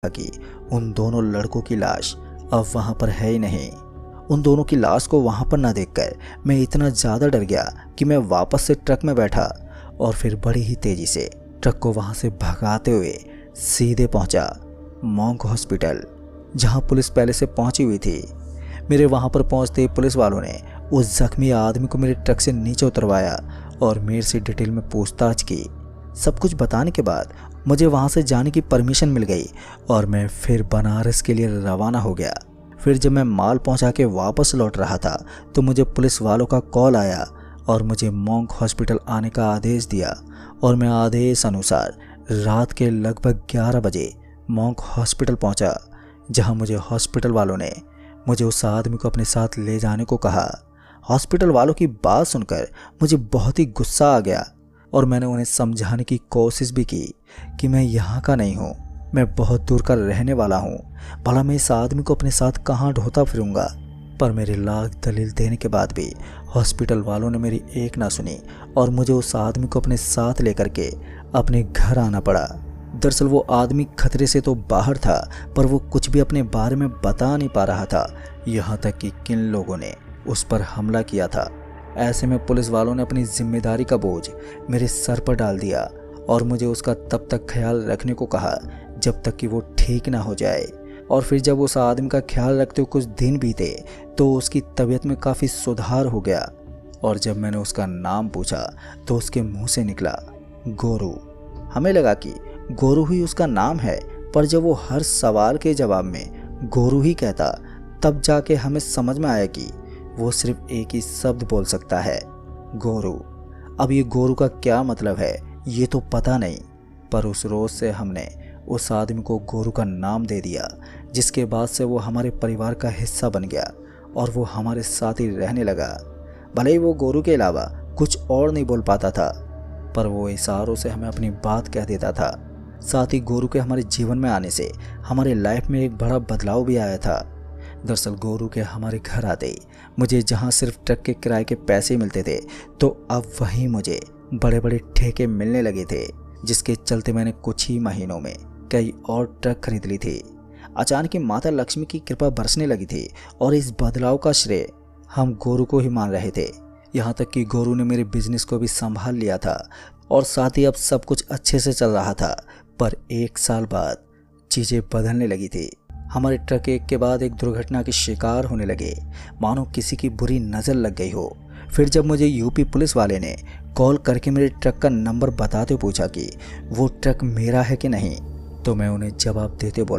कि उन दोनों लड़कों की लाश अब वहां पर है ही नहीं। उन दोनों की लाश को वहां पर ना देखकर मैं इतना ज़्यादा डर गया कि मैं वापस से ट्रक में बैठा और फिर बड़ी ही तेज़ी से ट्रक को वहां से भगाते हुए सीधे पहुंचा मॉन्क हॉस्पिटल, जहां पुलिस पहले से पहुंची हुई थी। मेरे वहां पर पहुंचते ही पुलिस वालों ने उस जख्मी आदमी को मेरे ट्रक से नीचे उतरवाया और मेरे से डिटेल में पूछताछ की। सब कुछ बताने के बाद मुझे वहां से जाने की परमिशन मिल गई और मैं फिर बनारस के लिए रवाना हो गया। फिर जब मैं माल पहुंचा के वापस लौट रहा था तो मुझे पुलिस वालों का कॉल आया और मुझे मॉन्क हॉस्पिटल आने का आदेश दिया और मैं आदेश अनुसार रात के लगभग 11 बजे मॉन्क हॉस्पिटल पहुंचा, जहां मुझे हॉस्पिटल वालों ने मुझे उस आदमी को अपने साथ ले जाने को कहा। हॉस्पिटल वालों की बात सुनकर मुझे बहुत ही गुस्सा आ गया और मैंने उन्हें समझाने की कोशिश भी की कि मैं यहाँ का नहीं हूँ, मैं बहुत दूर का रहने वाला हूँ, भला मैं इस आदमी को अपने साथ कहाँ ढोता फिरूंगा। पर मेरी लाख दलील देने के बाद भी हॉस्पिटल वालों ने मेरी एक ना सुनी और मुझे उस आदमी को अपने साथ लेकर के अपने घर आना पड़ा। दरअसल वो आदमी खतरे से तो बाहर था, पर वो कुछ भी अपने बारे में बता नहीं पा रहा था, यहाँ तक कि किन लोगों ने उस पर हमला किया था। ऐसे में पुलिस वालों ने अपनी जिम्मेदारी का बोझ मेरे सर पर डाल दिया और मुझे उसका तब तक ख्याल रखने को कहा जब तक कि वो ठीक ना हो जाए। और फिर जब उस आदमी का ख्याल रखते हुए कुछ दिन बीते तो उसकी तबीयत में काफ़ी सुधार हो गया और जब मैंने उसका नाम पूछा तो उसके मुंह से निकला गोरू। हमें लगा कि गोरू ही उसका नाम है, पर जब वो हर सवाल के जवाब में गोरू ही कहता तब जाके हमें समझ में आया कि वो सिर्फ एक ही शब्द बोल सकता है, गोरू। अब ये गोरू का क्या मतलब है ये तो पता नहीं, पर उस रोज़ से हमने उस आदमी को गोरू का नाम दे दिया, जिसके बाद से वो हमारे परिवार का हिस्सा बन गया और वो हमारे साथ ही रहने लगा। भले ही वो गोरू के अलावा कुछ और नहीं बोल पाता था, पर वो इशारों से हमें अपनी बात कह देता था। साथ ही गोरू के हमारे जीवन में आने से हमारे लाइफ में एक बड़ा बदलाव भी आया था। दरअसल गोरू के हमारे घर आते ही मुझे जहाँ सिर्फ ट्रक के किराए के पैसे मिलते थे, तो अब वहीं मुझे बड़े बड़े ठेके मिलने लगे थे, जिसके चलते मैंने कुछ ही महीनों में कई और ट्रक खरीद ली थी। अचानक ही माता लक्ष्मी की कृपा बरसने लगी थी और इस बदलाव का श्रेय हम गोरू को ही मान रहे थे। यहाँ तक कि गोरू ने मेरे बिजनेस को भी संभाल लिया था और साथ ही अब सब कुछ अच्छे से चल रहा था। पर 1 साल बाद चीज़ें बदलने लगी थी। हमारे ट्रक एक के बाद एक दुर्घटना के शिकार होने लगे, मानो किसी की बुरी नज़र लग गई हो। फिर जब मुझे यूपी पुलिस वाले ने कॉल करके मेरे ट्रक का नंबर बताते पूछा कि वो ट्रक मेरा है कि नहीं, तो मैं उन्हें जवाब देते बोला